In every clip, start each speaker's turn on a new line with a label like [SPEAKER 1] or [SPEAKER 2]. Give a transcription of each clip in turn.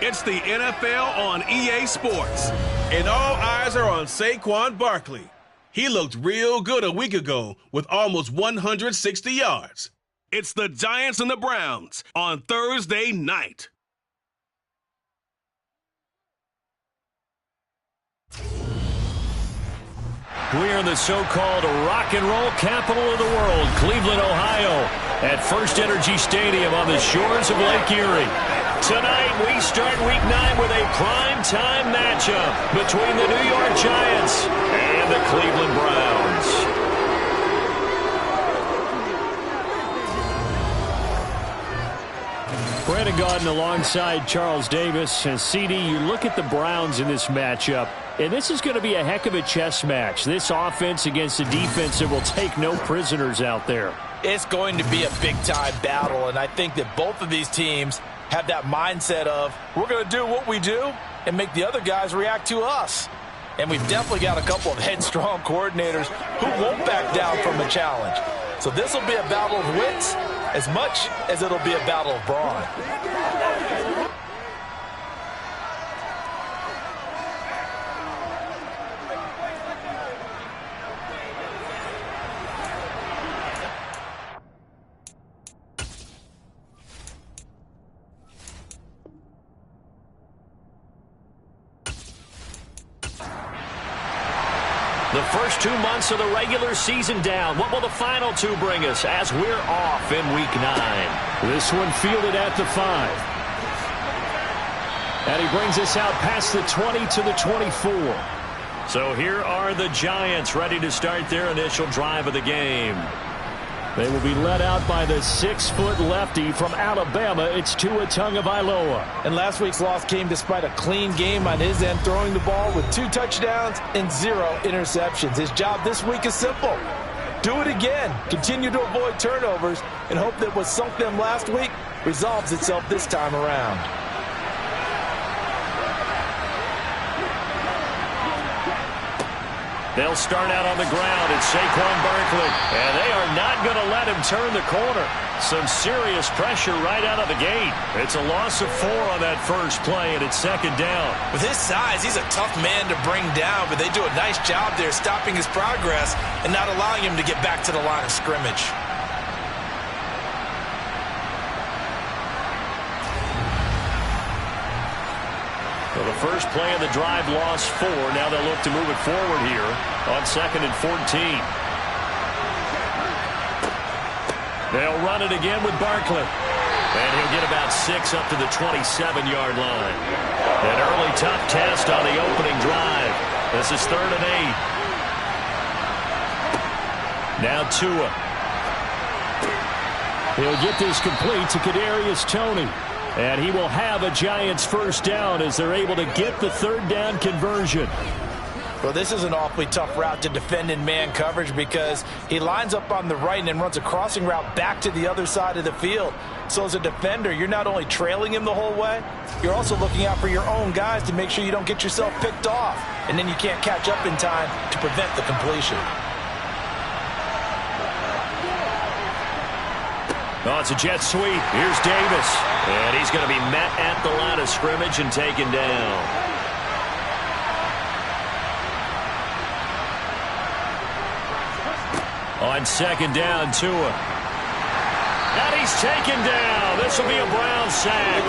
[SPEAKER 1] It's the NFL on EA Sports, and all eyes are on Saquon Barkley. He looked real good a week ago with almost 160 yards. It's the Giants and the Browns on Thursday night.
[SPEAKER 2] We're in the so-called rock and roll capital of the world, Cleveland, Ohio, at First Energy Stadium on the shores of Lake Erie. Tonight, we start Week 9 with a prime-time matchup between the New York Giants and the Cleveland Browns. Brandon Gaudin alongside Charles Davis. And CD, you look at the Browns in this matchup, and this is going to be a heck of a chess match. This offense against a defense that will take no prisoners out there.
[SPEAKER 3] It's going to be a big-time battle, and I think that both of these teams have that mindset of, we're going to do what we do and make the other guys react to us. And we've definitely got a couple of headstrong coordinators who won't back down from a challenge. So this will be a battle of wits as much as it'll be a battle of brawn.
[SPEAKER 2] The first 2 months of the regular season down. What will the final 2 bring us as we're off in Week 9? This one fielded at the 5. And he brings us out past the 20 to the 24. So here are the Giants ready to start their initial drive of the game. They will be led out by the 6-foot lefty from Alabama. It's Tua Tagovailoa.
[SPEAKER 3] And last week's loss came despite a clean game on his end, throwing the ball with 2 touchdowns and 0 interceptions. His job this week is simple. Do it again. Continue to avoid turnovers and hope that what sunk them last week resolves itself this time around.
[SPEAKER 2] They'll start out on the ground. It's Saquon Barkley. And they are not going to let him turn the corner. Some serious pressure right out of the gate. It's a loss of 4 on that first play, and it's second down.
[SPEAKER 3] With his size, he's a tough man to bring down, but they do a nice job there stopping his progress and not allowing him to get back to the line of scrimmage.
[SPEAKER 2] So the first play of the drive lost 4. Now they'll look to move it forward here on 2nd and 14. They'll run it again with Barkley. And he'll get about 6 up to the 27-yard line. An early tough test on the opening drive. This is 3rd and 8. Now Tua. He'll get this complete to Kadarius Toney. And he will have a Giants first down as they're able to get the 3rd down conversion.
[SPEAKER 3] Well, this is an awfully tough route to defend in man coverage because he lines up on the right and then runs a crossing route back to the other side of the field. So as a defender, you're not only trailing him the whole way, you're also looking out for your own guys to make sure you don't get yourself picked off. And then you can't catch up in time to prevent the completion.
[SPEAKER 2] Oh, it's a jet sweep. Here's Davis. And he's going to be met at the line of scrimmage and taken down. On 2nd down, Tua. And he's taken down. This will be a Brown sack.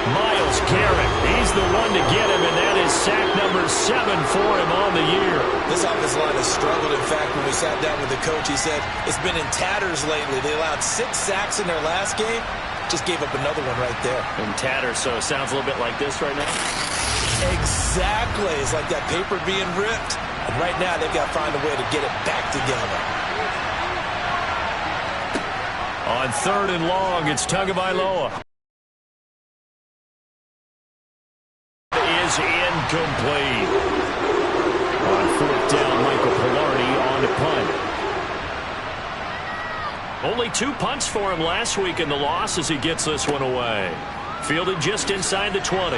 [SPEAKER 2] Myles Garrett, he's the one to get him, and that is sack number 7 for him on the year.
[SPEAKER 3] This offensive line has struggled. In fact, when we sat down with the coach, he said it's been in tatters lately. They allowed 6 sacks in their last game. Just gave up another one right there.
[SPEAKER 2] In tatters, so it sounds a little bit like this right now.
[SPEAKER 3] Exactly. It's like that paper being ripped. And right now, they've got to find a way to get it back together.
[SPEAKER 2] On 3rd and long, it's Tagovailoa. Is incomplete. On 4th down, Michael Pilardi on the punt. Only 2 punts for him last week in the loss as he gets this one away. Fielded just inside the 20.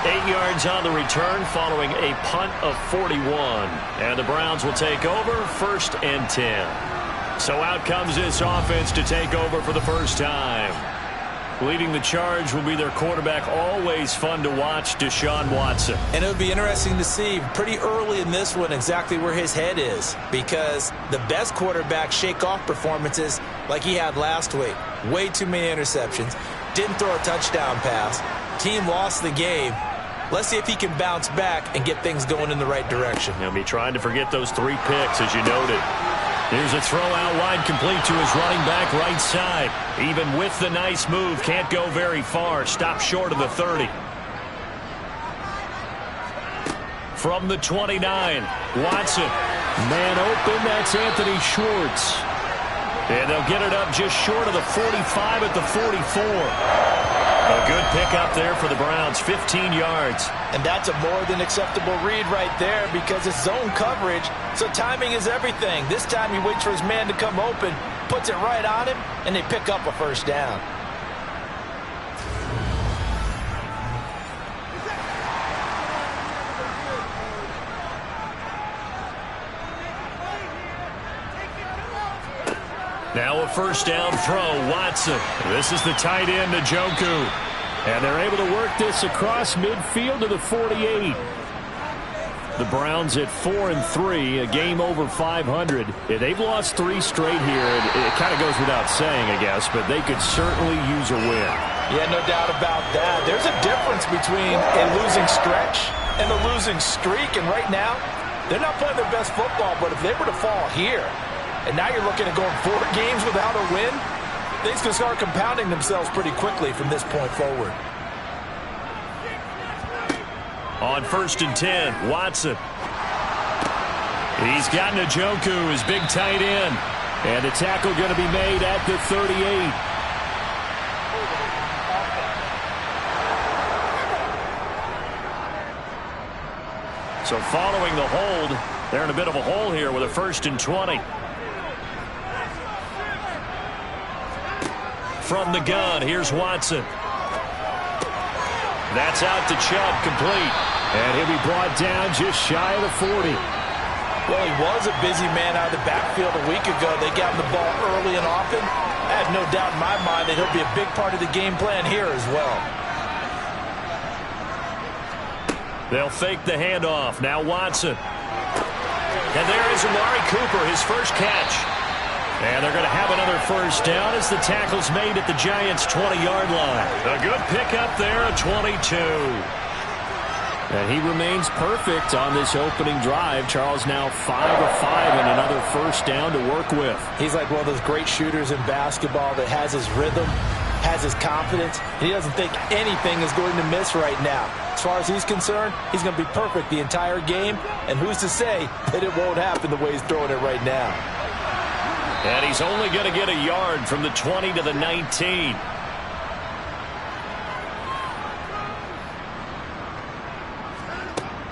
[SPEAKER 2] 8 yards on the return following a punt of 41. And the Browns will take over 1st and 10. So out comes this offense to take over for the first time. Leading the charge will be their quarterback, always fun to watch, Deshaun Watson.
[SPEAKER 3] And it would be interesting to see pretty early in this one exactly where his head is, because the best quarterbacks shake off performances like he had last week. Way too many interceptions. Didn't throw a touchdown pass. Team lost the game. Let's see if he can bounce back and get things going in the right direction.
[SPEAKER 2] He'll be trying to forget those 3 picks, as you noted. Here's a throw out wide, complete to his running back right side. Even with the nice move, can't go very far. Stop short of the 30. From the 29, Watson. Man open, that's Anthony Schwartz. And they'll get it up just short of the 45 at the 44. A good pickup there for the Browns, 15 yards.
[SPEAKER 3] And that's a more than acceptable read right there because it's zone coverage, so timing is everything. This time he waits for his man to come open, puts it right on him, and they pick up a first down.
[SPEAKER 2] Now a first down throw, Watson. This is the tight end, Njoku. And they're able to work this across midfield to the 48. The Browns at 4-3, a game over 500. They've lost 3 straight here. It kind of goes without saying, I guess, but they could certainly use a win.
[SPEAKER 3] Yeah, no doubt about that. There's a difference between a losing stretch and a losing streak, and right now, they're not playing their best football, but if they were to fall here, and now you're looking at going 4 games without a win, things can start compounding themselves pretty quickly from this point forward.
[SPEAKER 2] On 1st and 10, Watson. He's got Njoku, his big tight end. And the tackle going to be made at the 38. So following the hold, they're in a bit of a hole here with a 1st and 20. From the gun, here's Watson. That's out to Chubb, complete. And he'll be brought down just shy of the 40.
[SPEAKER 3] Well, he was a busy man out of the backfield a week ago. They got him the ball early and often. I have no doubt in my mind that he'll be a big part of the game plan here as well.
[SPEAKER 2] They'll fake the handoff. Now Watson. And there is Amari Cooper, his first catch. And they're going to have another first down as the tackle's made at the Giants' 20-yard line. A good pickup there, a 22. And he remains perfect on this opening drive. Charles now 5 of 5 and another first down to work with.
[SPEAKER 3] He's like one of those great shooters in basketball that has his rhythm, has his confidence, and he doesn't think anything is going to miss right now. As far as he's concerned, he's going to be perfect the entire game, and who's to say that it won't happen the way he's throwing it right now.
[SPEAKER 2] And he's only going to get a yard from the 20 to the 19.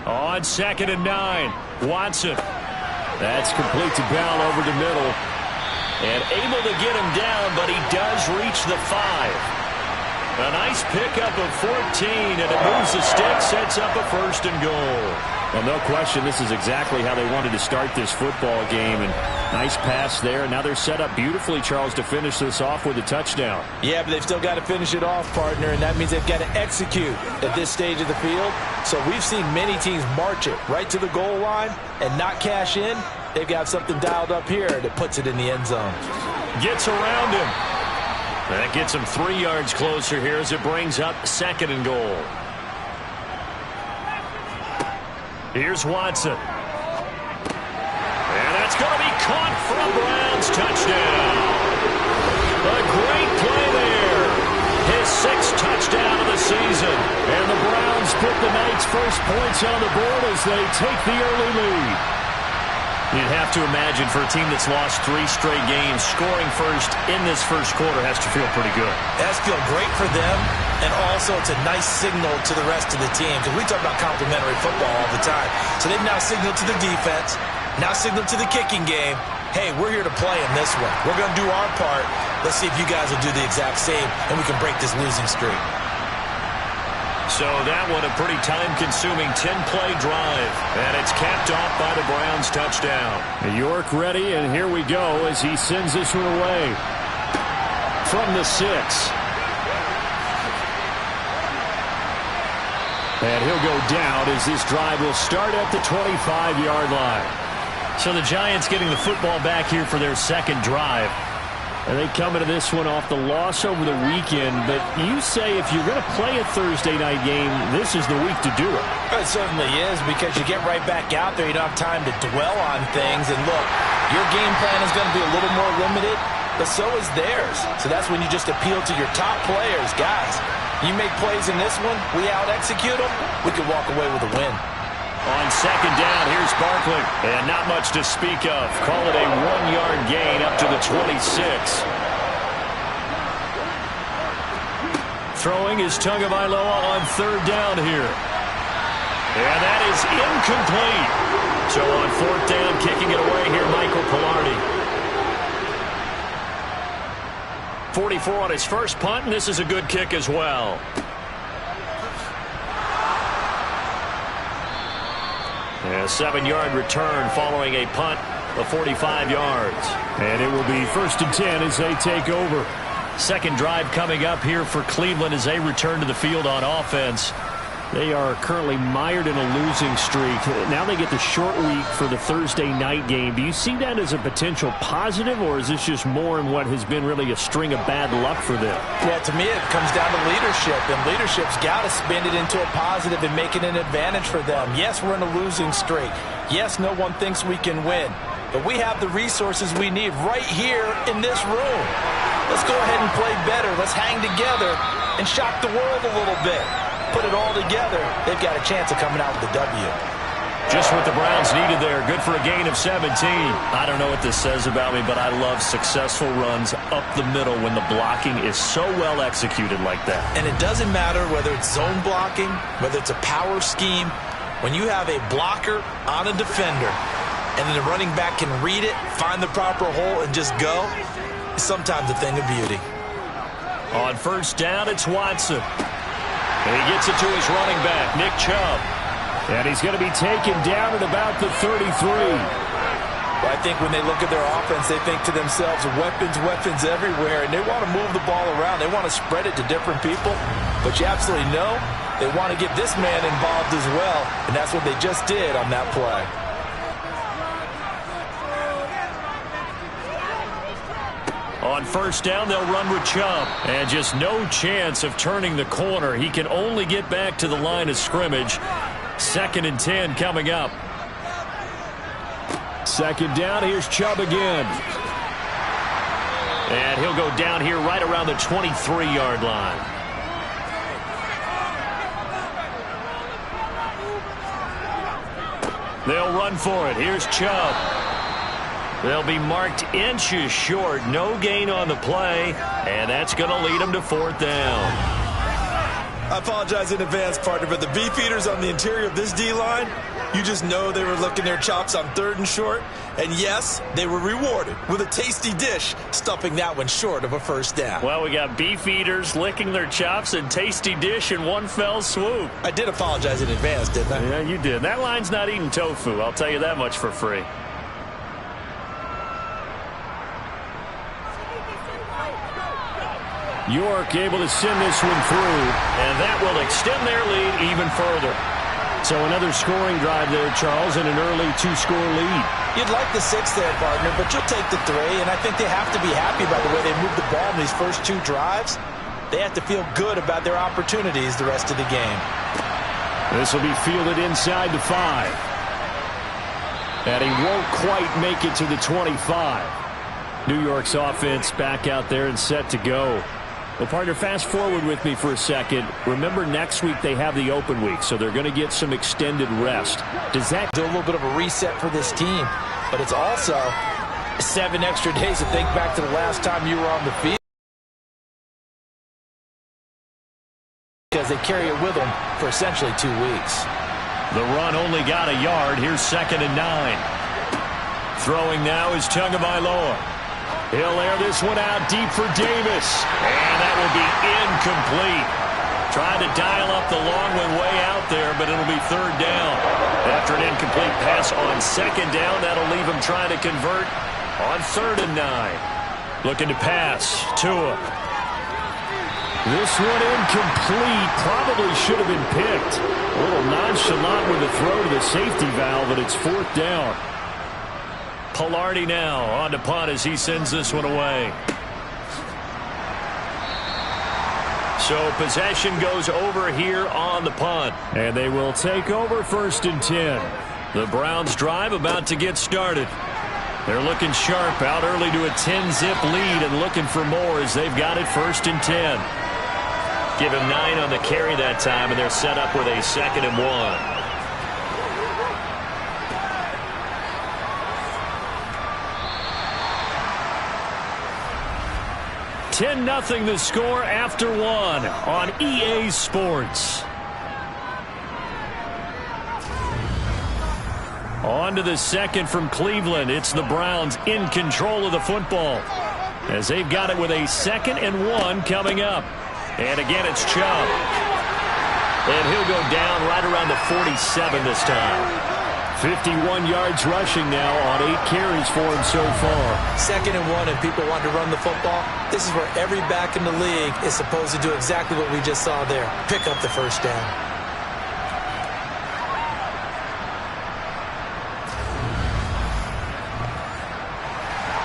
[SPEAKER 2] On 2nd and 9, Watson. That's complete to Bell over the middle. And able to get him down, but he does reach the 5. A nice pickup of 14, and it moves the stick, sets up a 1st and goal. Well, no question, this is exactly how they wanted to start this football game. And nice pass there. Now they're set up beautifully, Charles, to finish this off with a touchdown.
[SPEAKER 3] Yeah, but they've still got to finish it off, partner, and that means they've got to execute at this stage of the field. So we've seen many teams march it right to the goal line and not cash in. They've got something dialed up here that puts it in the end zone.
[SPEAKER 2] Gets around him. That gets him 3 yards closer here as it brings up 2nd and goal. Here's Watson. And that's going to be caught from Browns. Touchdown. A great play there. His 6th touchdown of the season. And the Browns put the night's first points on the board as they take the early lead. You'd have to imagine for a team that's lost 3 straight games, scoring first in this first quarter has to feel pretty good.
[SPEAKER 3] It has to feel great for them, and also it's a nice signal to the rest of the team, because we talk about complementary football all the time. So they've now signaled to the defense, now signaled to the kicking game, hey, we're here to play in this one. We're going to do our part. Let's see if you guys will do the exact same, and we can break this losing streak.
[SPEAKER 2] So that one a pretty time-consuming 10-play drive. And it's capped off by the Browns touchdown. York ready, and here we go as he sends this one away. From the 6. And he'll go down as this drive will start at the 25-yard line.
[SPEAKER 4] So the Giants getting the football back here for their second drive.
[SPEAKER 2] And they come into this one off the loss over the weekend. But you say if you're going to play a Thursday night game, this is the week to do it.
[SPEAKER 3] It certainly is, because you get right back out there. You don't have time to dwell on things. And look, your game plan is going to be a little more limited, but so is theirs. So that's when you just appeal to your top players. Guys, you make plays in this one, we out-execute them, we could walk away with a win.
[SPEAKER 2] On second down, here's Barkley. And not much to speak of. Call it a 1-yard gain up to the 26. Throwing is Tagovailoa on third down here. And that is incomplete. So on fourth down, kicking it away here, Michael Palardy. 44 on his first punt, and this is a good kick as well. A 7-yard return following a punt of 45 yards. And it will be 1st and 10 as they take over.
[SPEAKER 4] Second drive coming up here for Cleveland as they return to the field on offense.
[SPEAKER 2] They are currently mired in a losing streak. Now they get the short week for the Thursday night game. Do you see that as a potential positive, or is this just more in what has been really a string of bad luck for them?
[SPEAKER 3] Well, to me, it comes down to leadership, and leadership's got to spin it into a positive and make it an advantage for them. Yes, we're in a losing streak. Yes, no one thinks we can win, but we have the resources we need right here in this room. Let's go ahead and play better. Let's hang together and shock the world a little bit. Put it all together, they've got a chance of coming out with a W.
[SPEAKER 4] Just what the Browns needed there. Good for a gain of 17. I don't know what this says about me, but I love successful runs up the middle when the blocking is so well executed like that.
[SPEAKER 3] And it doesn't matter whether it's zone blocking, whether it's a power scheme. When you have a blocker on a defender, and then the running back can read it, find the proper hole, and just go, it's sometimes a thing of beauty.
[SPEAKER 2] On first down, it's Watson. And he gets it to his running back, Nick Chubb. And he's going to be taken down at about the 33.
[SPEAKER 3] Well, I think when they look at their offense, they think to themselves, weapons, weapons everywhere, and they want to move the ball around. They want to spread it to different people. But you absolutely know they want to get this man involved as well, and that's what they just did on that play.
[SPEAKER 2] On first down, they'll run with Chubb. And just no chance of turning the corner. He can only get back to the line of scrimmage. 2nd and 10 coming up. Second down, here's Chubb again. And he'll go down here right around the 23-yard line. They'll run for it. Here's Chubb. They'll be marked inches short. No gain on the play, and that's going to lead them to 4th down.
[SPEAKER 3] I apologize in advance, partner, but the beefeaters on the interior of this D-line, you just know they were licking their chops on 3rd and short. And yes, they were rewarded with a tasty dish, stuffing that one short of a 1st down.
[SPEAKER 2] Well, we got beefeaters licking their chops and tasty dish in one fell swoop.
[SPEAKER 3] I did apologize in advance, didn't I?
[SPEAKER 2] Yeah, you did. That line's not eating tofu. I'll tell you that much for free. York able to send this one through, and that will extend their lead even further. So another scoring drive there, Charles, and an early 2-score lead.
[SPEAKER 3] You'd like the 6 there, partner, but you'll take the 3, and I think they have to be happy by the way they moved the ball in these first 2 drives. They have to feel good about their opportunities the rest of the game.
[SPEAKER 2] This will be fielded inside the 5. And he won't quite make it to the 25. New York's offense back out there and set to go. Well, partner, fast forward with me for a second. Remember, next week they have the open week, so they're going to get some extended rest. Does that
[SPEAKER 3] do a little bit of a reset for this team? But it's also 7 extra days to think back to the last time you were on the field, because they carry it with them for essentially 2 weeks.
[SPEAKER 2] The run only got a yard. Here's 2nd and 9. Throwing now is Tagovailoa. He'll air this one out deep for Davis. And that will be incomplete. Trying to dial up the long one way out there, but it'll be 3rd down. After an incomplete pass on 2nd down, that'll leave him trying to convert on 3rd and 9. Looking to pass. Tua. This one incomplete. Probably should have been picked. A little nonchalant with the throw to the safety valve, but it's 4th down. Palardy now on to punt as he sends this one away. So possession goes over here on the punt. And they will take over 1st and 10. The Browns drive about to get started. They're looking sharp, out early to a 10-zip lead and looking for more as they've got it 1st and 10. Give him 9 on the carry that time, and they're set up with a 2nd and 1. 10-0 the score after 1 on EA Sports. On to the 2nd from Cleveland. It's the Browns in control of the football as they've got it with a 2nd and 1 coming up. And again, it's Chubb. And he'll go down right around the 47 this time. 51 yards rushing now on 8 carries for him so far.
[SPEAKER 3] 2nd and 1 and people want to run the football. This is where every back in the league is supposed to do exactly what we just saw there. Pick up the 1st down.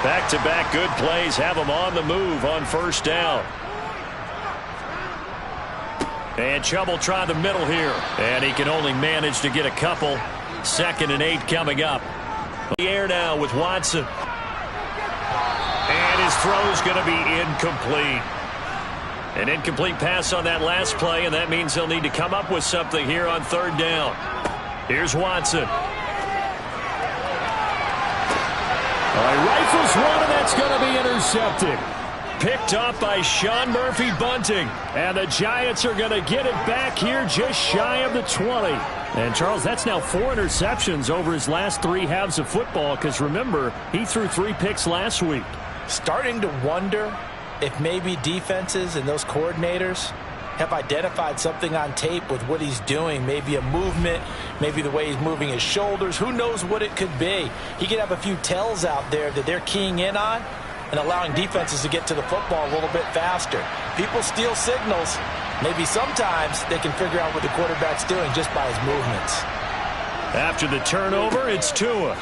[SPEAKER 2] Back-to-back good plays have them on the move on 1st down. And Chubb will try the middle here. And he can only manage to get a couple. 2nd and 8 coming up. The air now with Watson. And his throw's going to be incomplete. An incomplete pass on that last play, and that means they'll need to come up with something here on 3rd down. Here's Watson. He rifles one, and that's going to be intercepted. Picked off by Sean Murphy-Bunting. And the Giants are going to get it back here just shy of the 20. And, Charles, that's now 4 interceptions over his last 3 halves of football because, remember, he threw 3 picks last week.
[SPEAKER 3] Starting to wonder if maybe defenses and those coordinators have identified something on tape with what he's doing. Maybe a movement, maybe the way he's moving his shoulders. Who knows what it could be? He could have a few tells out there that they're keying in on and allowing defenses to get to the football a little bit faster. People steal signals. Maybe sometimes they can figure out what the quarterback's doing just by his movements.
[SPEAKER 2] After the turnover, it's Tua.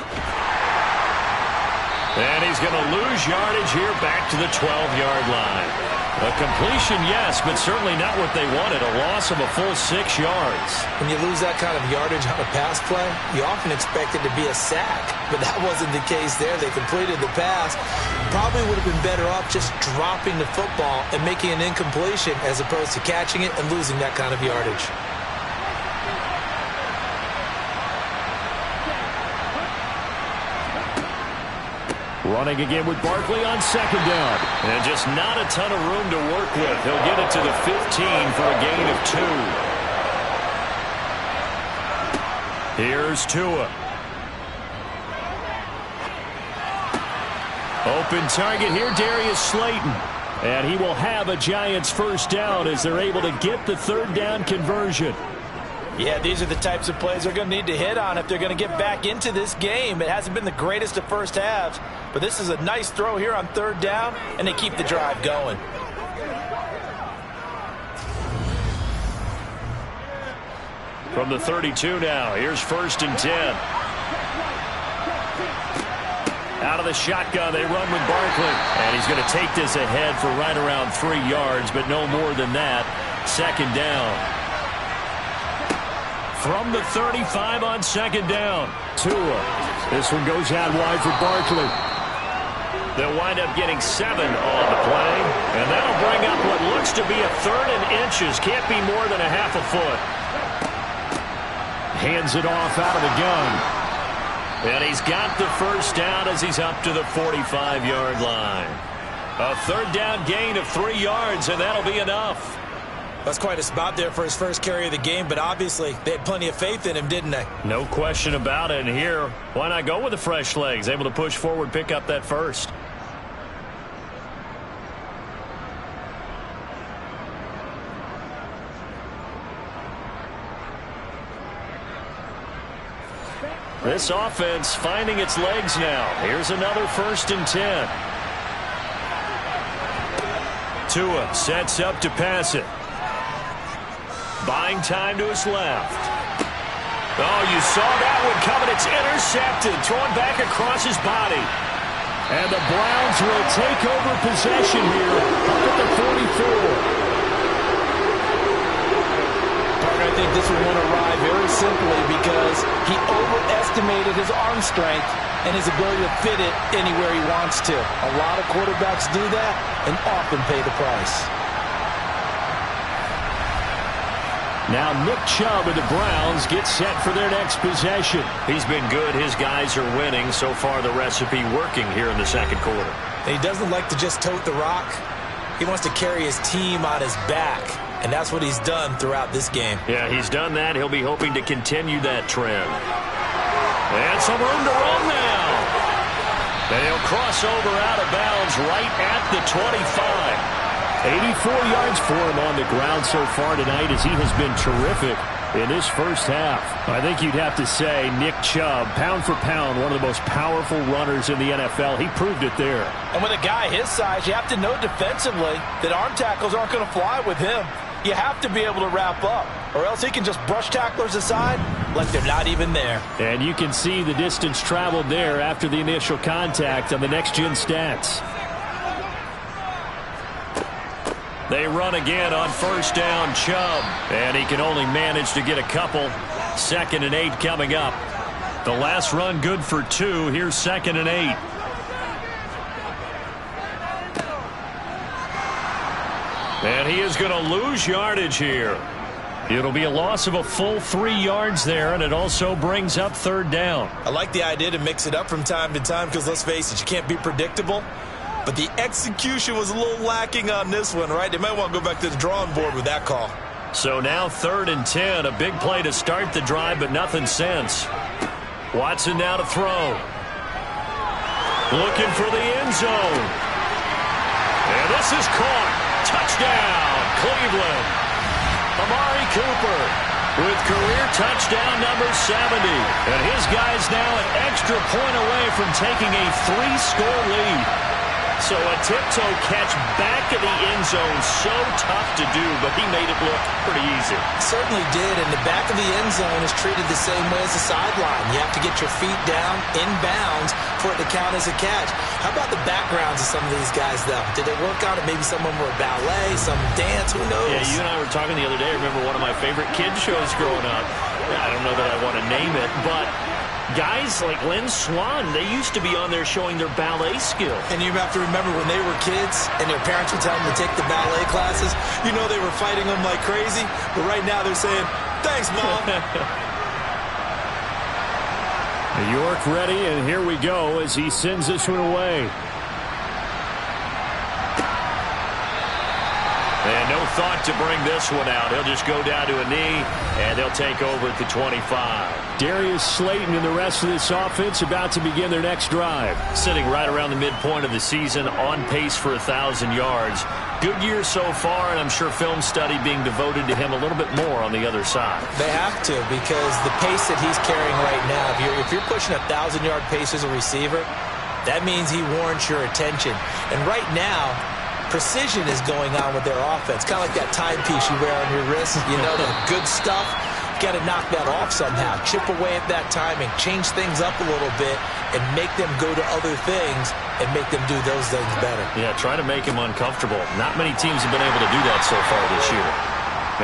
[SPEAKER 2] And he's going to lose yardage here back to the 12-yard line. A completion, yes, but certainly not what they wanted. A loss of a full 6 yards.
[SPEAKER 3] When you lose that kind of yardage on a pass play, you often expect it to be a sack. But that wasn't the case there. They completed the pass. Probably would have been better off just dropping the football and making an incompletion as opposed to catching it and losing that kind of yardage.
[SPEAKER 2] Running again with Barkley on 2nd down. And just not a ton of room to work with. He'll get it to the 15 for a gain of 2. Here's Tua. Open target here, Darius Slayton. And he will have a Giants 1st down as they're able to get the 3rd down conversion.
[SPEAKER 3] Yeah, these are the types of plays they're going to need to hit on if they're going to get back into this game. It hasn't been the greatest of first halves, but this is a nice throw here on 3rd down, and they keep the drive going.
[SPEAKER 2] From the 32 now, here's 1st and 10. Out of the shotgun, they run with Barkley. And he's going to take this ahead for right around 3 yards, but no more than that. 2nd down. From the 35 on 2nd down. Tua. This one goes out wide for Barkley. They'll wind up getting 7 on the play. And that'll bring up what looks to be a 3rd and inches. Can't be more than a half a foot. Hands it off out of the gun. And he's got the 1st down as he's up to the 45-yard line. A 3rd down gain of 3 yards, and that'll be enough.
[SPEAKER 3] That's quite a spot there for his first carry of the game, but obviously they had plenty of faith in him, didn't they?
[SPEAKER 2] No question about it. And here, why not go with the fresh legs? Able to push forward, pick up that 1st. This offense finding its legs now. Here's another 1st and 10. Tua sets up to pass it. Buying time to his left. Oh, you saw that one coming. It's intercepted. Thrown back across his body. And the Browns will take over possession here up at the 44.
[SPEAKER 3] I think this one won't arrive very simply because he overestimated his arm strength and his ability to fit it anywhere he wants to. A lot of quarterbacks do that and often pay the price.
[SPEAKER 2] Now Nick Chubb of the Browns gets set for their next possession. He's been good. His guys are winning. So far, the recipe working here in the second quarter.
[SPEAKER 3] He doesn't like to just tote the rock. He wants to carry his team on his back. And that's what he's done throughout this game.
[SPEAKER 2] Yeah, he's done that. He'll be hoping to continue that trend. And some room to run now. They'll cross over out of bounds right at the 25. 84 yards for him on the ground so far tonight as he has been terrific in this first half. I think you'd have to say Nick Chubb, pound for pound, one of the most powerful runners in the NFL. He proved it there.
[SPEAKER 3] And with a guy his size, you have to know defensively that arm tackles aren't going to fly with him. You have to be able to wrap up, or else he can just brush tacklers aside like they're not even there.
[SPEAKER 2] And you can see the distance traveled there after the initial contact on the next-gen stats. They run again on first down, Chubb. And he can only manage to get a couple. 2nd and 8 coming up. The last run good for 2. Here's 2nd and 8. And he is going to lose yardage here. It'll be a loss of a full 3 yards there, and it also brings up 3rd down.
[SPEAKER 3] I like the idea to mix it up from time to time because, let's face it, you can't be predictable. But the execution was a little lacking on this one, right? They might want to go back to the drawing board with that call.
[SPEAKER 2] So now 3rd and 10, a big play to start the drive, but nothing since. Watson now to throw. Looking for the end zone. And this is caught. Touchdown, Cleveland. Amari Cooper with career touchdown number 70. And his guys now an extra point away from taking a 3-score lead. So a tiptoe catch back of the end zone, so tough to do, but he made it look pretty easy.
[SPEAKER 3] Certainly did, and the back of the end zone is treated the same way as the sideline. You have to get your feet down in bounds for it to count as a catch. How about the backgrounds of some of these guys, though? Did they work on it? Maybe some of them were ballet, some dance, who knows?
[SPEAKER 2] Yeah, you and I were talking the other day. I remember one of my favorite kids shows growing up. I don't know that I want to name it, but guys like Lynn Swan, they used to be on there showing their ballet skill.
[SPEAKER 3] And you have to remember when they were kids and their parents would tell them to take the ballet classes, you know they were fighting them like crazy. But right now they're saying, thanks, Mom.
[SPEAKER 2] York ready, and here we go as he sends this one away. And no thought to bring this one out. He'll just go down to a knee, and they'll take over at the 25. Darius Slayton and the rest of this offense about to begin their next drive. Sitting right around the midpoint of the season, on pace for 1,000 yards. Good year so far, and I'm sure film study being devoted to him a little bit more on the other side.
[SPEAKER 3] They have to, because the pace that he's carrying right now, if you're pushing a 1,000-yard pace as a receiver, that means he warrants your attention. And right now, precision is going on with their offense. Kind of like that timepiece you wear on your wrist. You know, the good stuff. You got to knock that off somehow. Chip away at that timing. Change things up a little bit and make them go to other things and make them do those things better.
[SPEAKER 2] Yeah, try to make him uncomfortable. Not many teams have been able to do that so far this year.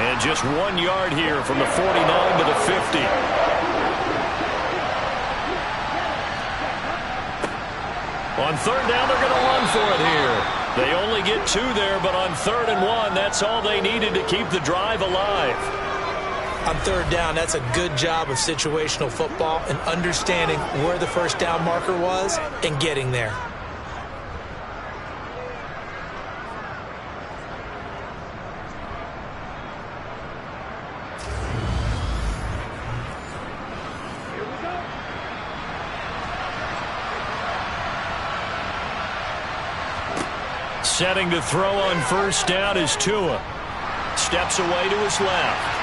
[SPEAKER 2] And just 1 yard here from the 49 to the 50. On 3rd down, they're going to run for it here. They only get 2 there, but on 3rd and 1, that's all they needed to keep the drive alive.
[SPEAKER 3] On 3rd down, that's a good job of situational football and understanding where the first down marker was and getting there.
[SPEAKER 2] Setting to throw on first down is Tua. Steps away to his left.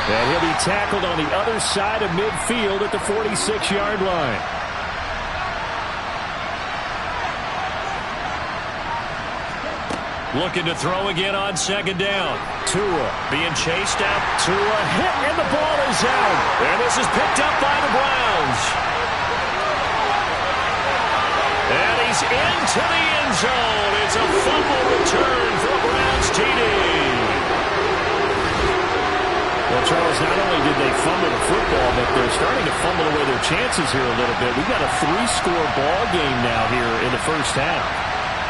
[SPEAKER 2] And he'll be tackled on the other side of midfield at the 46-yard line. looking to throw again on second down. Tua being chased out. Tua hit, and the ball is out. And this is picked up by the Browns. And he's into the end zone. It's a fumble return for a Browns TD. Well, Charles, not only did they fumble the football, but they're starting to fumble away their chances here a little bit. We've got a 3-score ball game now here in the first half.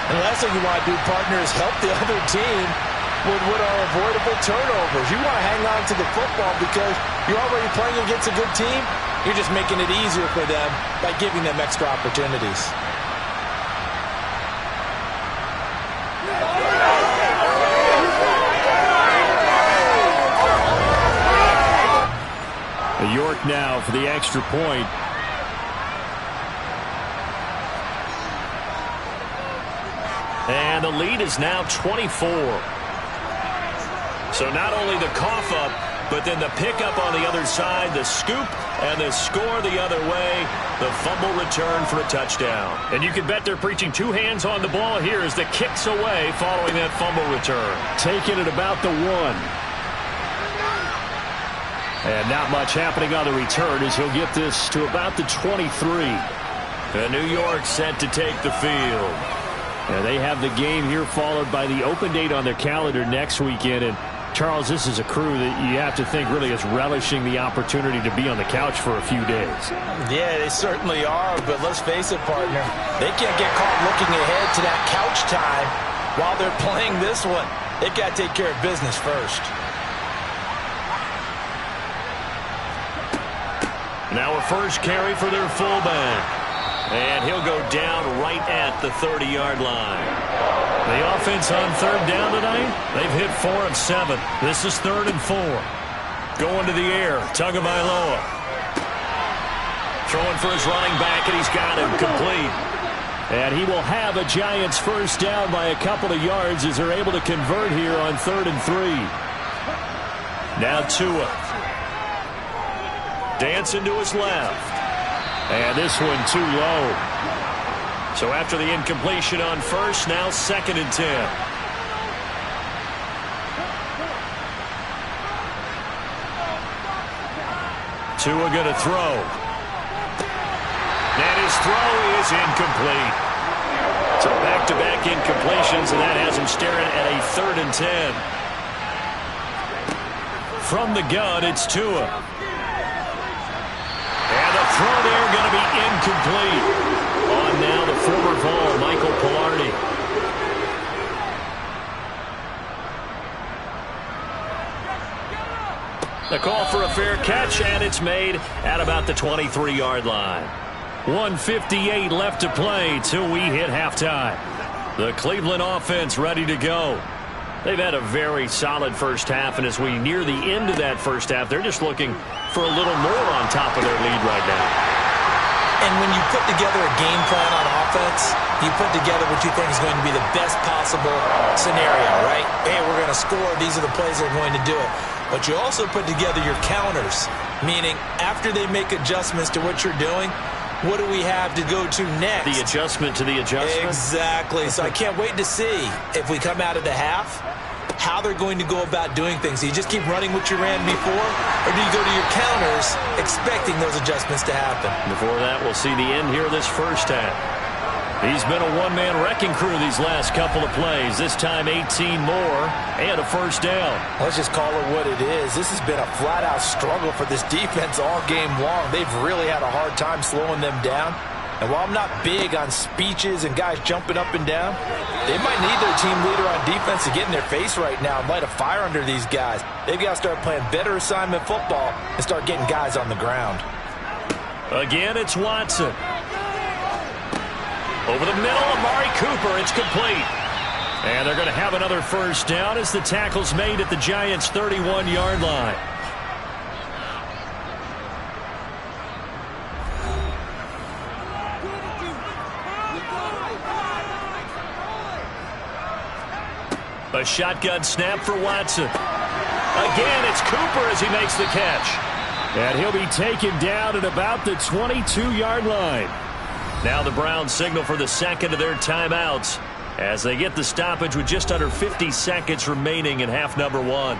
[SPEAKER 3] And the last thing you want to do, partner, is help the other team with what are avoidable turnovers. You want to hang on to the football because you're already playing against a good team. You're just making it easier for them by giving them extra opportunities.
[SPEAKER 2] York now for the extra point. And the lead is now 24. So not only the cough up, but then the pickup on the other side, the scoop, and the score the other way, the fumble return for a touchdown. And you can bet they're preaching two hands on the ball here as the kick's away following that fumble return. Taking it about the 1. And not much happening on the return as he'll get this to about the 23. And New York set to take the field. And they have the game here followed by the open date on their calendar next weekend. And Charles, this is a crew that you have to think really is relishing the opportunity to be on the couch for a few days.
[SPEAKER 3] Yeah, they certainly are, but let's face it, partner. They can't get caught looking ahead to that couch time while they're playing this one. They've got to take care of business first.
[SPEAKER 2] Now a first carry for their fullback. And he'll go down right at the 30-yard line. The offense on third down tonight, they've hit 4 of 7. This is 3rd and 4. Going to the air, Tagovailoa. Throwing for his running back, and he's got him complete. And he will have a Giants first down by a couple of yards as they're able to convert here on 3rd and 3. Now Tua. Dancing to his left. And this one too low. So after the incompletion on first, now 2nd and 10. Tua going to throw. And his throw is incomplete. So back-to-back incompletions, and that has him staring at a 3rd and 10. From the gun, it's Tua. And the throw there going to be incomplete. On now the former Vol, Michael Palardy. The call for a fair catch, and it's made at about the 23-yard line. 1:58 left to play till we hit halftime. The Cleveland offense ready to go. They've had a very solid first half, and as we near the end of that first half, they're just looking for a little more on top of their lead right now.
[SPEAKER 3] And when you put together a game plan on offense, you put together what you think is going to be the best possible scenario, right? Hey, we're going to score. These are the plays that are going to do it. But you also put together your counters, meaning after they make adjustments to what you're doing, what do we have to go to next?
[SPEAKER 2] The adjustment to the adjustment?
[SPEAKER 3] Exactly. So I can't wait to see if we come out of the half, how they're going to go about doing things. Do you just keep running what you ran before, or do you go to your counters expecting those adjustments to happen?
[SPEAKER 2] Before that, we'll see the end here of this first half. He's been a one-man wrecking crew these last couple of plays. This time 18 more and a first down.
[SPEAKER 3] Let's just call it what it is. This has been a flat-out struggle for this defense all game long. They've really had a hard time slowing them down. And while I'm not big on speeches and guys jumping up and down, they might need their team leader on defense to get in their face right now and light a fire under these guys. They've got to start playing better assignment football and start getting guys on the ground.
[SPEAKER 2] Again, it's Watson. Over the middle, Amari Cooper, it's complete. And they're going to have another first down as the tackle's made at the Giants' 31-yard line. A shotgun snap for Watson. Again, it's Cooper as he makes the catch. And he'll be taken down at about the 22-yard line. Now the Browns signal for the second of their timeouts as they get the stoppage with just under 50 seconds remaining in half number 1.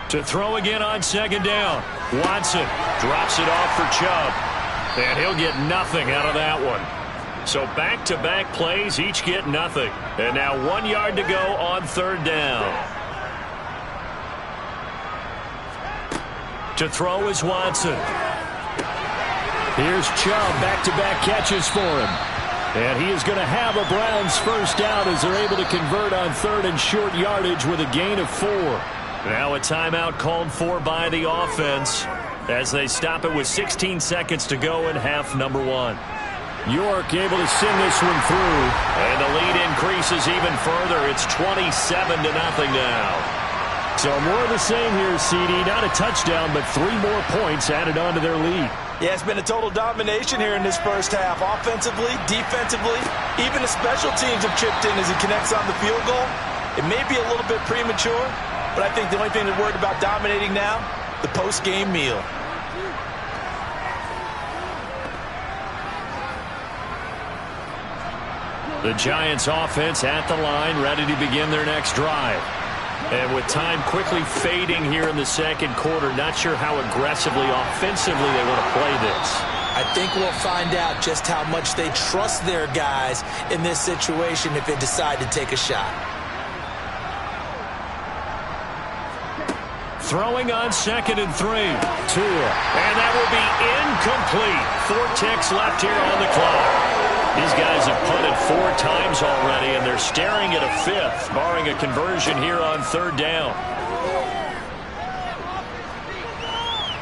[SPEAKER 2] To throw again on second down. Watson drops it off for Chubb. And he'll get nothing out of that one. So back-to-back plays, each get nothing. And now 1 yard to go on third down. To throw is Watson. Here's Chubb, back-to-back catches for him. And he is going to have a Browns first down as they're able to convert on third and short yardage with a gain of 4. Now a timeout called for by the offense as they stop it with 16 seconds to go in half number 1. York able to send this one through, and the lead increases even further. It's 27-0 now. So more of the same here, CD. Not a touchdown, but 3 more points added on to their lead.
[SPEAKER 3] Yeah, it's been a total domination here in this first half. Offensively, defensively, even the special teams have chipped in as he connects on the field goal. It may be a little bit premature, but I think the only thing they're worried about dominating now, the post-game meal.
[SPEAKER 2] The Giants offense at the line, ready to begin their next drive. And with time quickly fading here in the second quarter, not sure how aggressively, offensively they want to play this.
[SPEAKER 3] I think we'll find out just how much they trust their guys in this situation if they decide to take a shot.
[SPEAKER 2] Throwing on second and 3. Tua. And that will be incomplete. 4 ticks left here on the clock. These guys have punted 4 times already, and they're staring at a 5th, barring a conversion here on third down.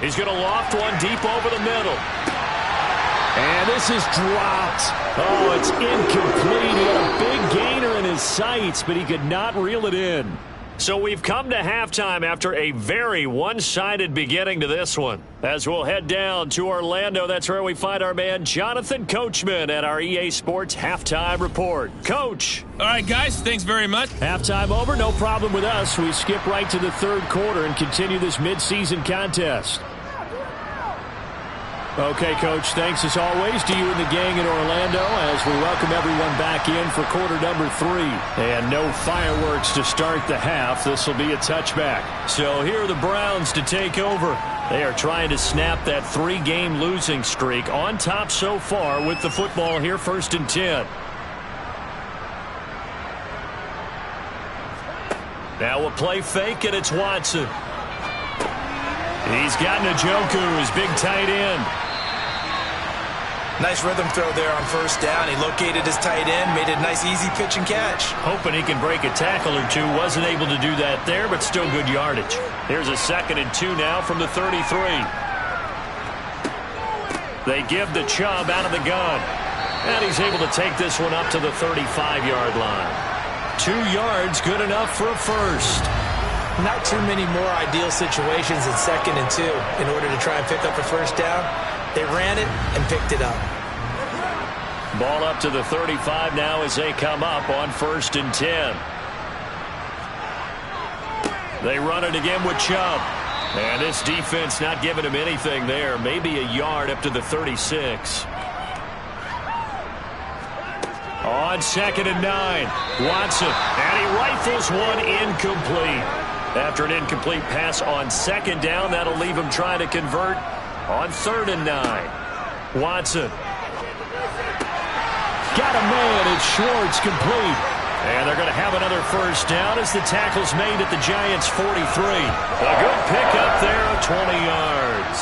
[SPEAKER 2] He's going to loft one deep over the middle. And this is dropped. Oh, it's incomplete. He had a big gainer in his sights, but he could not reel it in. So we've come to halftime after a very one-sided beginning to this one. As we'll head down to Orlando, that's where we find our man Jonathan Coachman at our EA Sports Halftime Report. Coach.
[SPEAKER 5] All right, guys, thanks very much.
[SPEAKER 2] Halftime over, no problem with us. We skip right to the third quarter and continue this midseason contest. Okay, Coach, thanks as always to you and the gang in Orlando as we welcome everyone back in for quarter number 3. And no fireworks to start the half. This will be a touchback. So here are the Browns to take over. They are trying to snap that 3-game losing streak on top so far with the football here, 1st and 10. Now a play fake, and it's Watson. He's got Njoku, his big tight end.
[SPEAKER 3] Nice rhythm throw there on first down. He located his tight end, made a nice easy pitch and catch.
[SPEAKER 2] Hoping he can break a tackle or two. Wasn't able to do that there, but still good yardage. Here's a 2nd and 2 now from the 33. They give the Chubb out of the gun. And he's able to take this one up to the 35-yard line. 2 yards, good enough for a first.
[SPEAKER 3] Not too many more ideal situations in 2nd and 2 in order to try and pick up a first down. They ran it and picked it up.
[SPEAKER 2] Ball up to the 35 now as they come up on 1st and 10. They run it again with Chubb. And this defense not giving him anything there. Maybe a yard up to the 36. On 2nd and 9, Watson. And he rifles one incomplete. After an incomplete pass on 2nd down, that'll leave him trying to convert on 3rd and 9. Watson. Got a man. It's Schwartz, complete. And they're going to have another first down as the tackle's made at the Giants' 43. A good pickup there of 20 yards.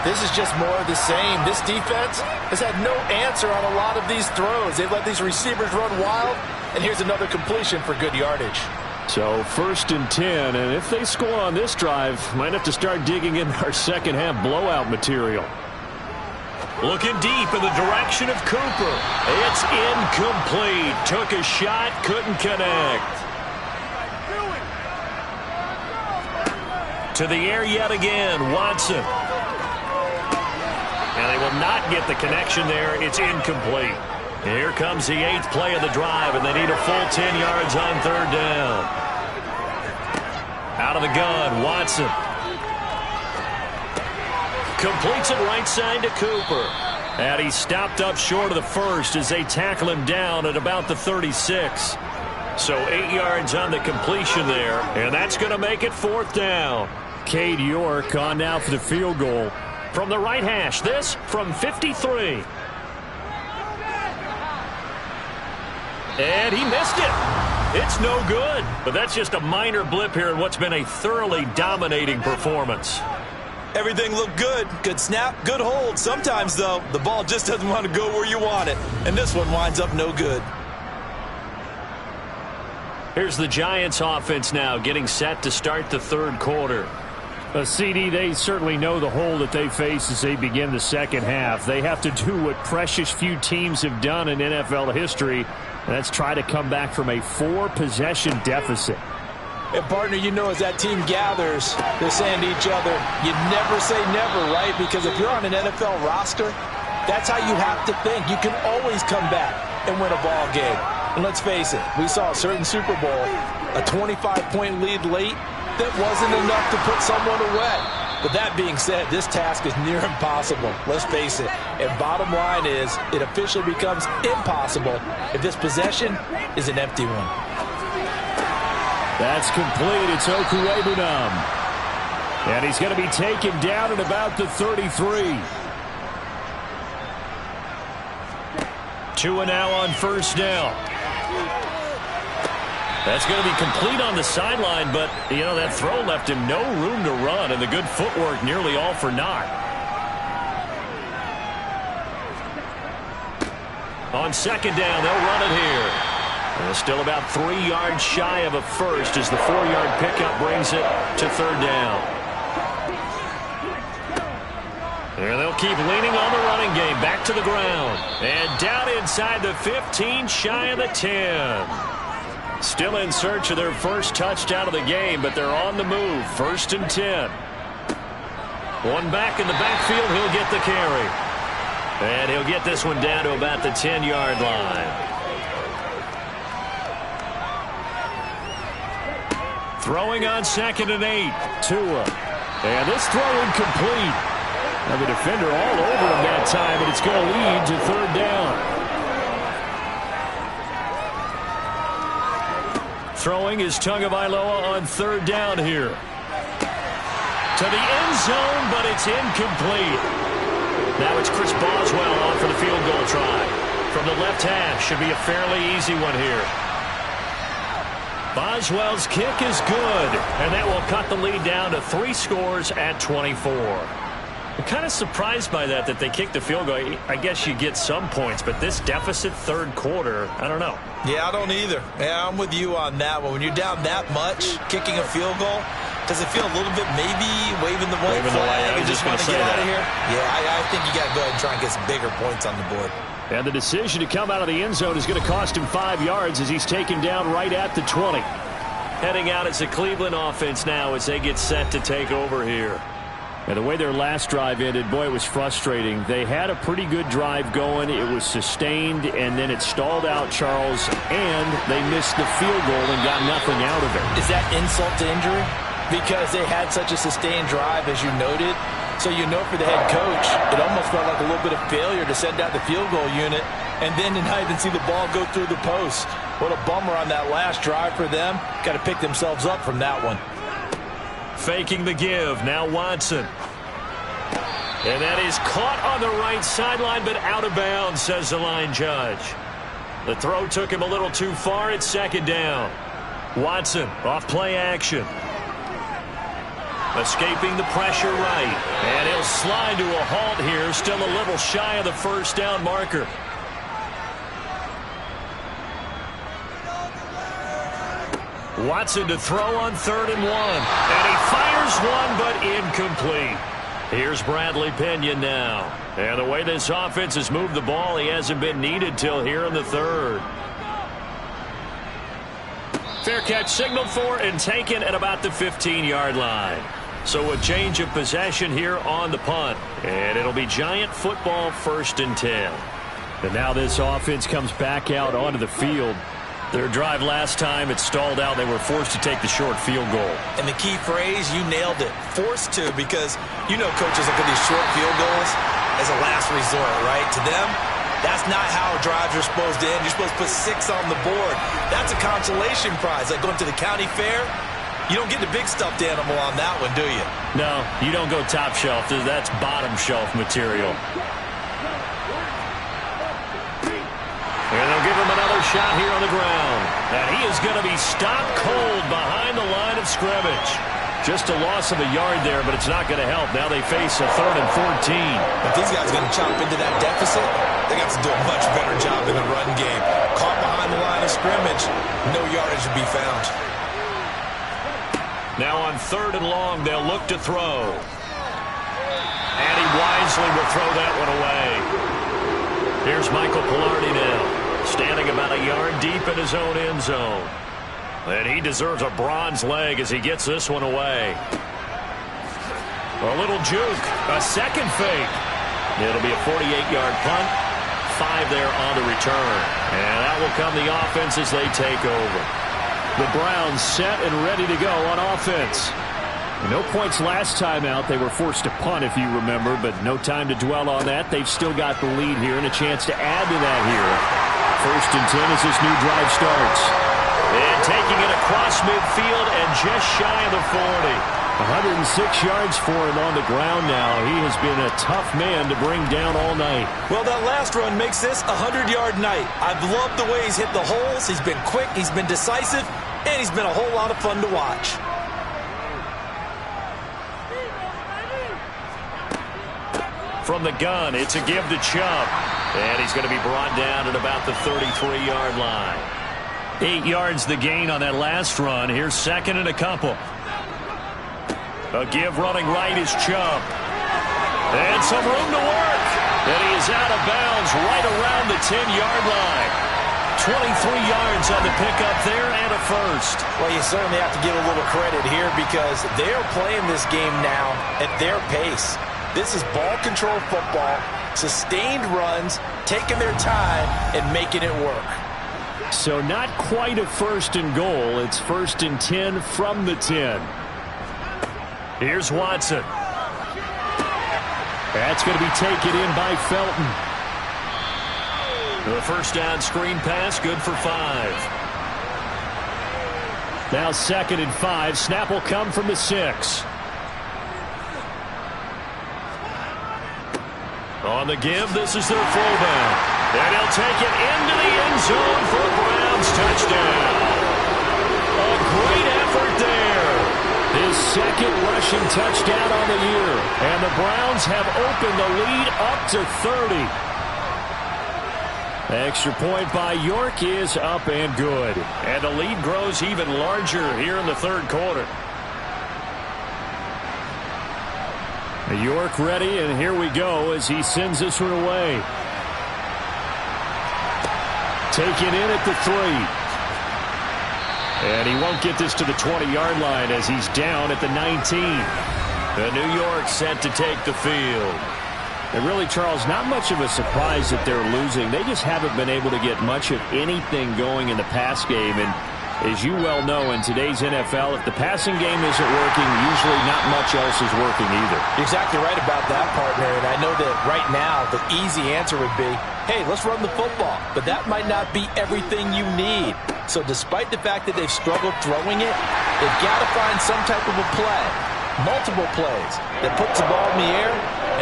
[SPEAKER 3] This is just more of the same. This defense has had no answer on a lot of these throws. They've let these receivers run wild, and here's another completion for good yardage.
[SPEAKER 2] So 1st and 10, and if they score on this drive, might have to start digging in our second half blowout material. Looking deep in the direction of Cooper. It's incomplete. Took a shot, couldn't connect. To the air yet again, Watson. And they will not get the connection there. It's incomplete. Here comes the 8th play of the drive, and they need a full 10 yards on 3rd down. Out of the gun, Watson. Completes it right side to Cooper. And he stopped up short of the first as they tackle him down at about the 36. So 8 yards on the completion there, and that's going to make it 4th down. Cade York on now for the field goal from the right hash. This from 53. And he missed it. It's no good. But that's just a minor blip here in what's been a thoroughly dominating performance.
[SPEAKER 3] Everything looked good. Good snap, good hold. Sometimes, though, the ball just doesn't want to go where you want it. And this one winds up no good.
[SPEAKER 2] Here's the Giants offense now getting set to start the 3rd quarter.
[SPEAKER 4] CD, they certainly know the hole that they face as they begin the second half. They have to do what precious few teams have done in NFL history, and that's try to come back from a 4-possession deficit.
[SPEAKER 3] And, partner, you know as that team gathers, they're saying to each other, you never say never, right? Because if you're on an NFL roster, that's how you have to think. You can always come back and win a ball game. And let's face it, we saw a certain Super Bowl, a 25-point lead late, that wasn't enough to put someone away. But that being said, this task is near impossible. Let's face it. And bottom line is, it officially becomes impossible if this possession is an empty one.
[SPEAKER 4] That's complete. It's Okuwebunam. And he's going to be taken down at about the 33.
[SPEAKER 2] 2 and now on 1st down. That's going to be complete on the sideline, but, you know, that throw left him no room to run, and the good footwork nearly all for naught. On 2nd down, they'll run it here. And still about 3 yards shy of a first as the 4-yard pickup brings it to 3rd down. And they'll keep leaning on the running game. Back to the ground. And down inside the 15, shy of the 10. Still in search of their first touchdown of the game, but they're on the move. 1st and 10. One back in the backfield. He'll get the carry. And he'll get this one down to about the 10-yard line. Throwing on 2nd and 8. Tua. And this throw incomplete. Now the defender all over him that time, but it's going to lead to 3rd down. Throwing is Tagovailoa on 3rd down here. To the end zone, but it's incomplete. Now it's Chris Boswell on for the field goal try. From the left hash, should be a fairly easy one here. Boswell's kick is good, and that will cut the lead down to 3 scores at 24. I'm kind of surprised by that they kicked the field goal. I guess you get some points, but this deficit 3rd quarter, I don't know.
[SPEAKER 3] Yeah, I don't either. Yeah, I'm with you on that one. When you're down that much, kicking a field goal, does it feel a little bit maybe waving the white flag and just want to get out of here? Yeah, I think you got to go ahead and try and get some bigger points on the board.
[SPEAKER 4] And the decision to come out of the end zone is going to cost him 5 yards as he's taken down right at the 20.
[SPEAKER 2] Heading out as a Cleveland offense now as they get set to take over here.
[SPEAKER 4] And the way their last drive ended, boy, it was frustrating. They had a pretty good drive going. It was sustained, and then it stalled out, Charles, and they missed the field goal and got nothing out of it.
[SPEAKER 3] Is that insult to injury? Because they had such a sustained drive, as you noted. So you know for the head coach, it almost felt like a little bit of failure to send out the field goal unit and then to not even see the ball go through the post. What a bummer on that last drive for them. Got to pick themselves up from that one.
[SPEAKER 2] Faking the give. Now Watson. And that is caught on the right sideline, but out of bounds, says the line judge. The throw took him a little too far. It's 2nd down. Watson off play action. Escaping the pressure right. And he'll slide to a halt here. Still a little shy of the 1st down marker. Watson to throw on 3rd and 1. And he fires one, but incomplete. Here's Bradley Pinion now. And the way this offense has moved the ball, he hasn't been needed till here in the 3rd. Fair catch signaled for and taken at about the 15-yard line. So a change of possession here on the punt. And it'll be Giant football 1st and 10.
[SPEAKER 4] And now this offense comes back out onto the field. Their drive last time, it stalled out. They were forced to take the short field goal.
[SPEAKER 3] And the key phrase, you nailed it, forced to, because you know coaches look at these short field goals as a last resort, right? To them, that's not how drives are supposed to end. You're supposed to put 6 on the board. That's a consolation prize. Like going to the county fair, you don't get the big stuffed animal on that one, do you?
[SPEAKER 4] No, you don't go top shelf. That's bottom shelf material. And they'll give him another shot here on the ground. And he is going to be stopped cold behind the line of scrimmage. Just a loss of a yard there, but it's not going to help. Now they face a 3rd and 14.
[SPEAKER 3] If these guys are going to chop into that deficit, they got to do a much better job in the run game. Caught behind the line of scrimmage, no yardage to be found.
[SPEAKER 4] Now on 3rd and long, they'll look to throw. And he wisely will throw that one away. Here's Michael Palardy now, standing about a yard deep in his own end zone. And he deserves a bronze leg as he gets this one away. A little juke, a second fake. It'll be a 48-yard punt, 5 there on the return. And that will come the offense as they take over. The Browns set and ready to go on offense. No points last time out. They were forced to punt, if you remember, but no time to dwell on that. They've still got the lead here and a chance to add to that here. 1st and 10 as this new drive starts. And taking it across midfield and just shy of the 40. 106 yards for him on the ground now. He has been a tough man to bring down all night.
[SPEAKER 3] Well, that last run makes this a 100-yard night. I've loved the way he's hit the holes. He's been quick, he's been decisive, and he's been a whole lot of fun to watch.
[SPEAKER 4] From the gun, it's a give to Chubb. And he's going to be brought down at about the 33-yard line. 8 yards the gain on that last run. Here's 2nd and a couple. A give running right is Chubb. And some room to work. And he is out of bounds right around the 10-yard line. 23 yards on the pickup there and a first.
[SPEAKER 3] Well, you certainly have to give a little credit here because they're playing this game now at their pace. This is ball control football, sustained runs, taking their time and making it work.
[SPEAKER 4] So not quite a 1st and goal. It's 1st and 10 from the 10. Here's Watson. That's going to be taken in by Felton. The first down screen pass, good for 5. Now 2nd and 5. Snap will come from the 6. On the give, this is their fullback. And he'll take it into the end zone for a Browns touchdown. A great effort there. His 2nd rushing touchdown on the year. And the Browns have opened the lead up to 30. Extra point by York is up and good. And the lead grows even larger here in the 3rd quarter. York ready, and here we go as he sends this one away. Taken in at the 3. And he won't get this to the 20-yard line as he's down at the 19. The New York set to take the field. And really, Charles, not much of a surprise that they're losing. They just haven't been able to get much of anything going in the pass game. And as you well know, in today's NFL, if the passing game isn't working, usually not much else is working either.
[SPEAKER 3] You're exactly right about that, partner. And I know that right now the easy answer would be, hey, let's run the football. But that might not be everything you need. So despite the fact that they've struggled throwing it, they've got to find some type of a play, multiple plays, that puts the ball in the air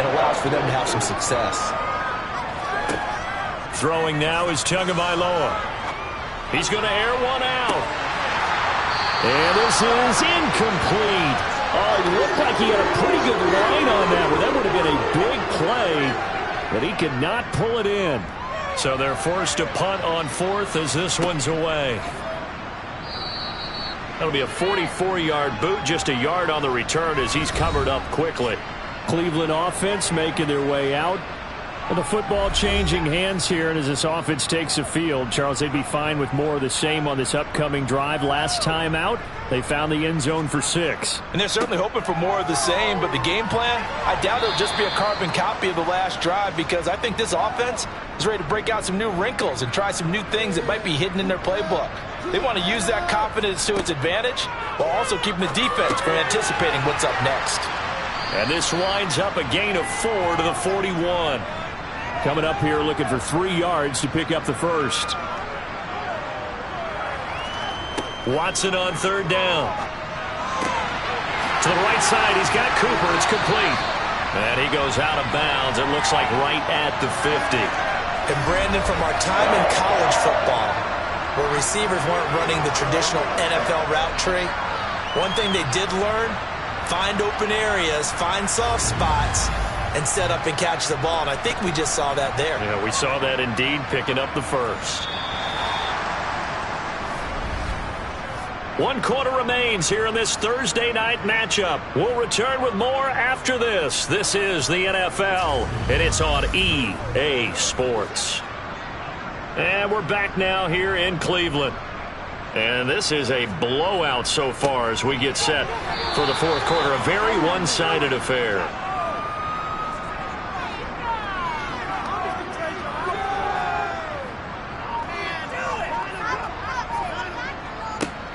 [SPEAKER 3] and allows for them to have some success.
[SPEAKER 4] Throwing now is Tagovailoa. He's going to air one out. And this is incomplete. Oh, it looked like he had a pretty good line on that one. That would have been a big play, but he could not pull it in. So they're forced to punt on 4th as this one's away. That'll be a 44-yard boot, just a yard on the return as he's covered up quickly. Cleveland offense making their way out. Well, the football changing hands here, and as this offense takes the field, Charles, they'd be fine with more of the same on this upcoming drive. Last time out, they found the end zone for 6.
[SPEAKER 3] And they're certainly hoping for more of the same, but the game plan, I doubt it'll just be a carbon copy of the last drive, because I think this offense is ready to break out some new wrinkles and try some new things that might be hidden in their playbook. They want to use that confidence to its advantage while also keeping the defense from anticipating what's up next.
[SPEAKER 2] And this winds up a gain of 4 to the 41.
[SPEAKER 4] Coming up here looking for 3 yards to pick up the first.
[SPEAKER 2] Watson on third down. To the right side, he's got Cooper. It's complete. And he goes out of bounds. It looks like right at the 50.
[SPEAKER 3] And Brandon, from our time in college football, where receivers weren't running the traditional NFL route tree, one thing they did learn, find open areas, find soft spots, and set up and catch the ball. And I think we just saw that there.
[SPEAKER 2] Yeah, we saw that indeed, picking up the first. 1 quarter remains here in this Thursday night matchup. We'll return with more after this. This is the NFL, and it's on EA Sports. And we're back now here in Cleveland. And this is a blowout so far as we get set for the fourth quarter. A very one-sided affair.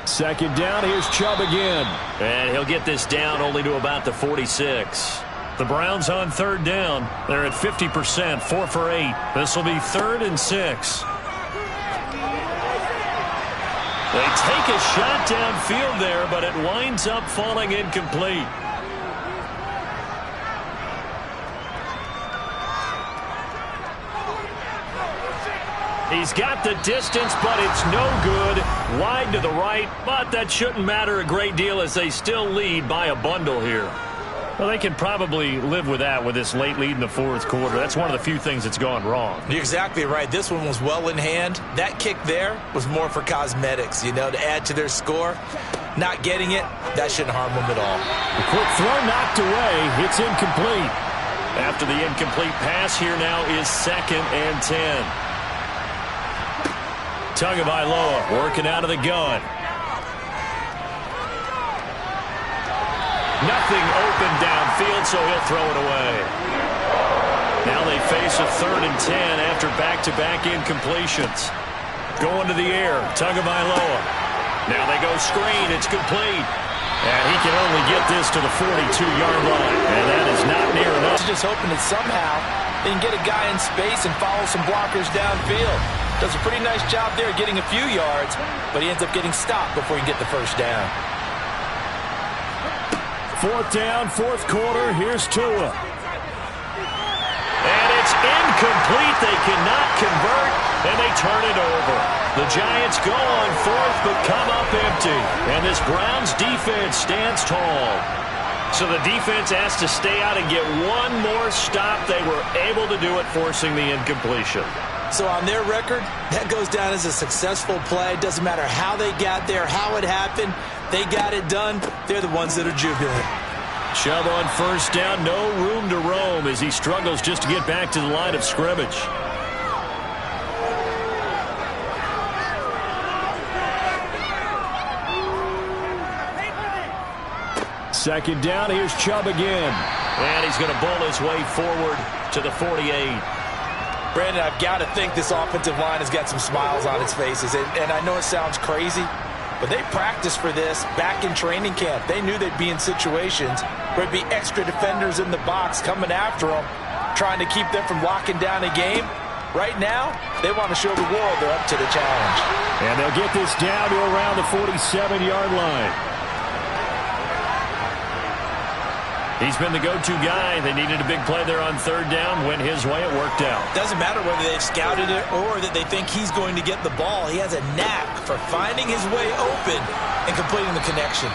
[SPEAKER 4] Second down, here's Chubb again.
[SPEAKER 2] And he'll get this down only to about the 46. The Browns on third down. They're at 50%, 4 for 8. This will be 3rd and 6. They take a shot downfield there, but it winds up falling incomplete. He's got the distance, but it's no good. Wide to the right, but that shouldn't matter a great deal as they still lead by a bundle here. Well, they can probably live with that with this late lead in the fourth quarter. That's one of the few things that's gone wrong.
[SPEAKER 3] You're exactly right. This one was well in hand. That kick there was more for cosmetics, you know, to add to their score. Not getting it, that shouldn't harm them at all.
[SPEAKER 4] The quick throw knocked away. It's incomplete.
[SPEAKER 2] After the incomplete pass, here now is 2nd and 10. Tagovailoa working out of the gun. Nothing open downfield, so he'll throw it away. Now they face a 3rd and 10 after back-to-back incompletions. Going to the air, Tagovailoa. Now they go screen, it's complete. And he can only get this to the 42-yard line. And that is not near enough.
[SPEAKER 3] Just hoping that somehow they can get a guy in space and follow some blockers downfield. Does a pretty nice job there getting a few yards, but he ends up getting stopped before he can get the first down.
[SPEAKER 4] 4th down, 4th quarter. Here's Tua.
[SPEAKER 2] And it's incomplete. They cannot convert, and they turn it over. The Giants go on 4th, but come up empty. And this Browns defense stands tall. So the defense has to stay out and get one more stop. They were able to do it, forcing the incompletion.
[SPEAKER 3] So on their record, that goes down as a successful play. Doesn't matter how they got there, how it happened. They got it done. They're the ones that are jubilant.
[SPEAKER 2] Chubb on first down, no room to roam as he struggles just to get back to the line of scrimmage.
[SPEAKER 4] Second down, here's Chubb again.
[SPEAKER 2] And he's going to bull his way forward to the 48.
[SPEAKER 3] Brandon, I've got to think this offensive line has got some smiles on its faces. And I know it sounds crazy, but they practiced for this back in training camp. They knew they'd be in situations where there'd be extra defenders in the box coming after them, trying to keep them from locking down a game. Right now, they want to show the world they're up to the challenge.
[SPEAKER 4] And they'll get this down to around the 47-yard line.
[SPEAKER 2] He's been the go-to guy. They needed a big play there on third down. Went his way, it worked out.
[SPEAKER 3] Doesn't matter whether they've scouted it or that they think he's going to get the ball. He has a knack for finding his way open and completing the connection.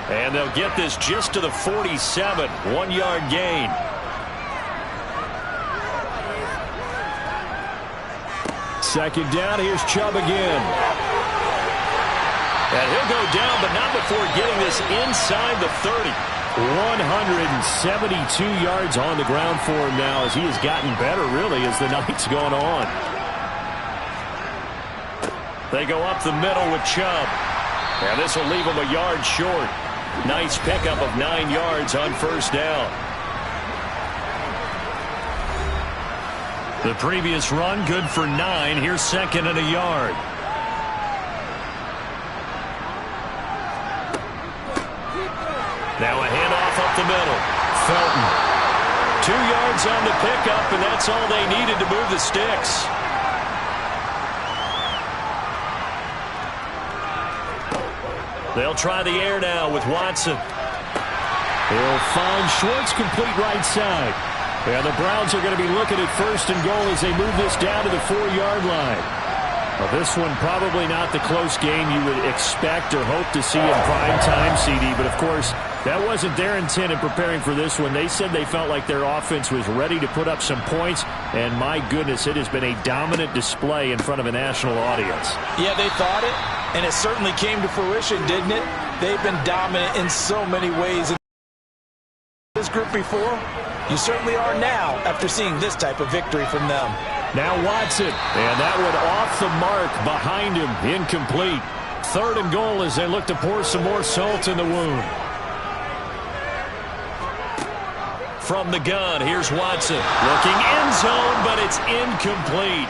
[SPEAKER 2] And they'll get this just to the 47. 1-yard gain.
[SPEAKER 4] Second down, here's Chubb again.
[SPEAKER 2] And he'll go down, but not before getting this inside the 30.
[SPEAKER 4] 172 yards on the ground for him now as he has gotten better, really, as the night's gone on. They go up the middle with Chubb. And this will leave him a yard short. Nice pickup of 9 yards on first down. The previous run good for 9. Here's second and a yard. Now a handoff up the middle. Felton. 2 yards on the pickup, and that's all they needed to move the sticks. They'll try the air now with Watson. He'll find Schwartz complete right side. And the Browns are going to be looking at first and goal as they move this down to the 4-yard line. Well, this one probably not the close game you would expect or hope to see in prime time, CD. But, of course, that wasn't their intent in preparing for this one. They said they felt like their offense was ready to put up some points. And, my goodness, it has been a dominant display in front of a national audience. Yeah, they thought it, and it certainly came to fruition, didn't it? They've been dominant in so many ways in this group before. You certainly are now after seeing this type of victory from them. Now Watson, and that one off the mark behind him, incomplete. Third and goal as they look to pour some more salt in the wound. From the gun, here's Watson. Looking end zone, but it's incomplete.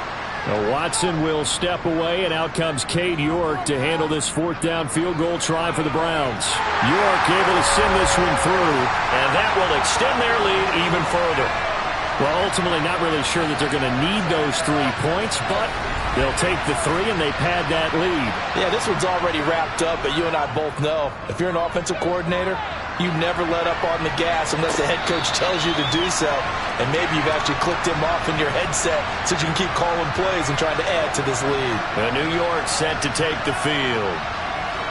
[SPEAKER 4] Now Watson will step away, and out comes Cade York to handle this 4th down field goal try for the Browns. York able to send this one through, and that will extend their lead even further. Well, ultimately not really sure that they're going to need those 3 points, but they'll take the 3 and they pad that lead. Yeah, this one's already wrapped up, but you and I both know if you're an offensive coordinator, you never let up on the gas unless the head coach tells you to do so. And maybe you've actually clicked him off in your headset so you can keep calling plays and trying to add to this lead. And New York set to take the field.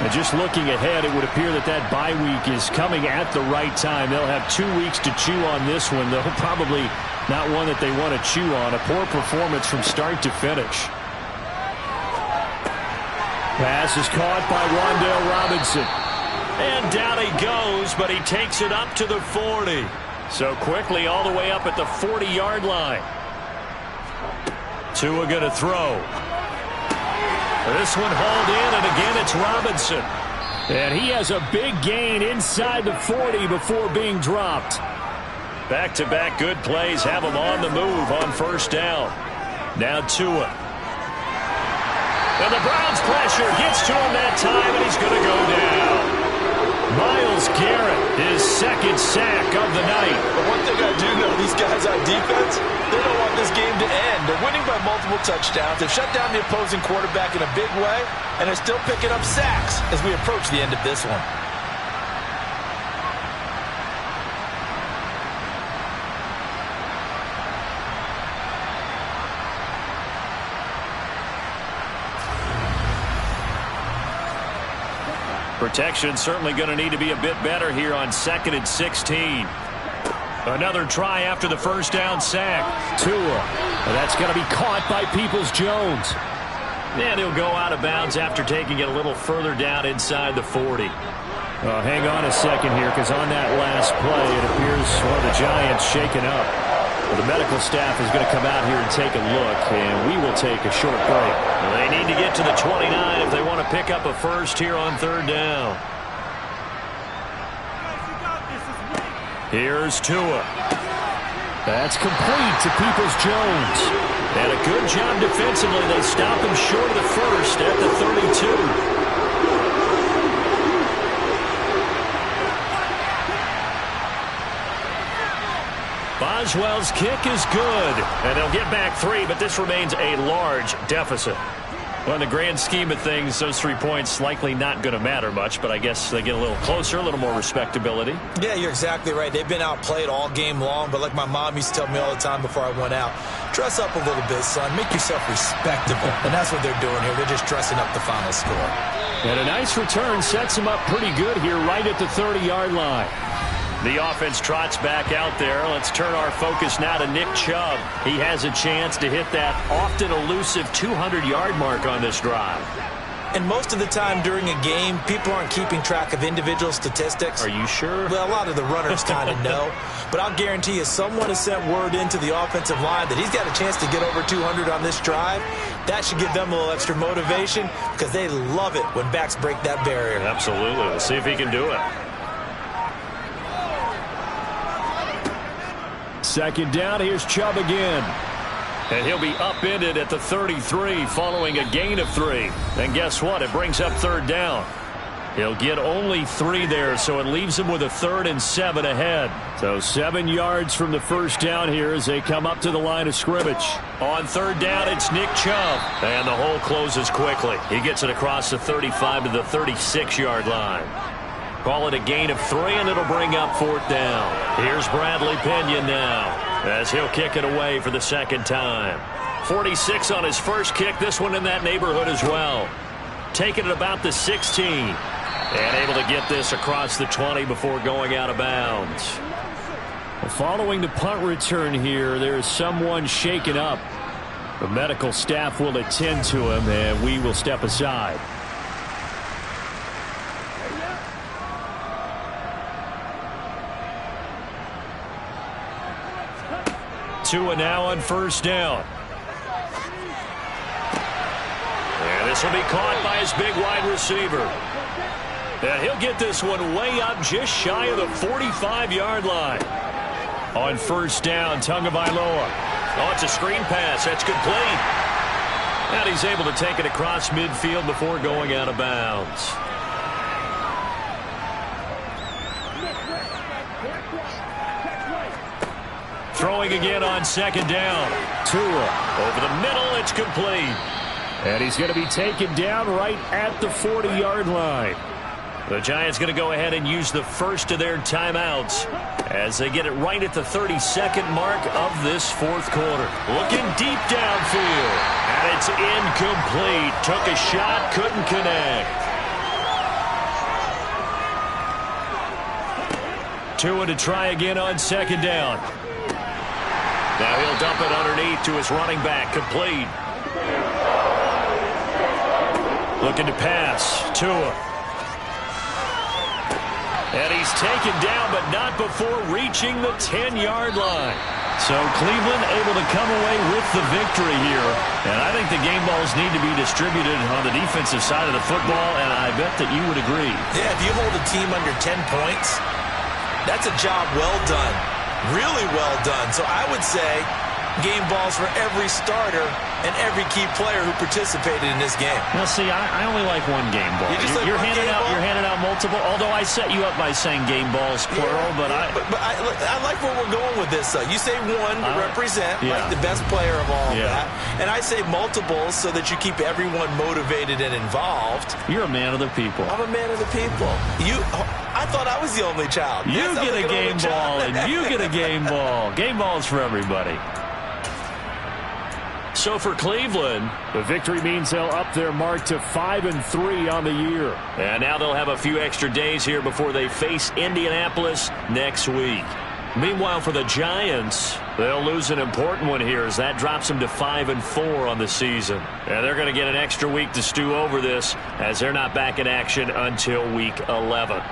[SPEAKER 4] And just looking ahead, it would appear that that bye week is coming at the right time. They'll have 2 weeks to chew on this one, though probably not one that they want to chew on. A poor performance from start to finish. Pass is caught by Wan'Dale Robinson. And down he goes, but he takes it up to the 40. So quickly all the way up at the 40-yard line. Tua going to throw. This one hauled in, and again it's Robinson. And he has a big gain inside the 40 before being dropped. Back-to-back good plays have him on the move on first down. Now Tua. And the Browns pressure gets to him that time, and he's going to go down. Myles Garrett, his 2nd sack of the night. But one thing I do know, these guys on defense, they don't want this game to end. They're winning by multiple touchdowns. They've shut down the opposing quarterback in a big way, and they're still picking up sacks as we approach the end of this one. Protection certainly going to need to be a bit better here on 2nd and 16. Another try after the first down sack. Tua. And that's going to be caught by Peoples-Jones. And he'll go out of bounds after taking it a little further down inside the 40. Hang on a second here, because on that last play, it appears one of the Giants shaken up. Well, the medical staff is going to come out here and take a look, and we will take a short break. Well, they need to get to the 29 if they want to pick up a first here on 3rd down. Here's Tua. That's complete to Peoples-Jones. And a good job defensively. They stop him short of the first at the 32. Boswell's kick is good, and they'll get back 3, but this remains a large deficit. Well, in the grand scheme of things, those 3 points likely not going to matter much, but I guess they get a little closer, a little more respectability. Yeah, you're exactly right. They've been outplayed all game long, but like my mom used to tell me all the time before I went out, dress up a little bit, son. Make yourself respectable. And that's what they're doing here. They're just dressing up the final score. And a nice return sets them up pretty good here right at the 30-yard line. The offense trots back out there. Let's turn our focus now to Nick Chubb. He has a chance to hit that often elusive 200-yard mark on this drive.
[SPEAKER 3] And most of the time during a game, people aren't keeping track of individual statistics.
[SPEAKER 4] Are you sure?
[SPEAKER 3] Well, a lot of the runners kind of know. But I'll guarantee you someone has sent word into the offensive line that he's got a chance to get over 200 on this drive. That should give them a little extra motivation because they love it when backs break that barrier.
[SPEAKER 4] Absolutely. Let's see if he can do it. Second down, here's Chubb again. And he'll be upended at the 33 following a gain of 3. And guess what? It brings up third down. He'll get only 3 there, so it leaves him with a 3rd and 7 ahead. So 7 yards from the first down here as they come up to the line of scrimmage. On third down, it's Nick Chubb. And the hole closes quickly. He gets it across the 35 to the 36-yard line. Call it a gain of 3, and it'll bring up 4th down. Here's Bradley Pinion now as he'll kick it away for the second time. 46 on his first kick, this one in that neighborhood as well. Taking it about the 16. And able to get this across the 20 before going out of bounds. Following the punt return here, there's someone shaken up. The medical staff will attend to him, and we will step aside. Tua now on first down. And this will be caught by his big wide receiver. And he'll get this one way up just shy of the 45-yard line. On first down, Tagovailoa. Oh, it's a screen pass. That's complete. And he's able to take it across midfield before going out of bounds. Throwing again on second down. Tua over the middle. It's complete. And he's going to be taken down right at the 40-yard line. The Giants going to go ahead and use the first of their timeouts as they get it right at the 32nd mark of this fourth quarter. Looking deep downfield. And it's incomplete. Took a shot, couldn't connect. Tua to try again on second down. Now he'll dump it underneath to his running back. Complete. Looking to pass. Tua. And he's taken down, but not before reaching the 10-yard line. So Cleveland able to come away with the victory here. And I think the game balls need to be distributed on the defensive side of the football, and I bet that you would agree.
[SPEAKER 3] Yeah, if you hold a team under 10 points, that's a job well done. Really well done. So I would say game balls for every starter and every key player who participated in this game.
[SPEAKER 4] Now, see, I only like one game ball. You're handing out multiple, although I set you up by saying game balls, plural.
[SPEAKER 3] Yeah, but I like where we're going with this. You say one to represent, like the best player of all of that. And I say multiples so that you keep everyone motivated and involved.
[SPEAKER 4] You're a man of the people.
[SPEAKER 3] I'm a man of the people. I thought I was the only child.
[SPEAKER 4] You get a game ball, and you get a game ball. Game balls for everybody. So for Cleveland, the victory means they'll up their mark to 5-3 on the year. And now they'll have a few extra days here before they face Indianapolis next week. Meanwhile, for the Giants, they'll lose an important one here as that drops them to 5-4 on the season. And they're going to get an extra week to stew over this as they're not back in action until week 11.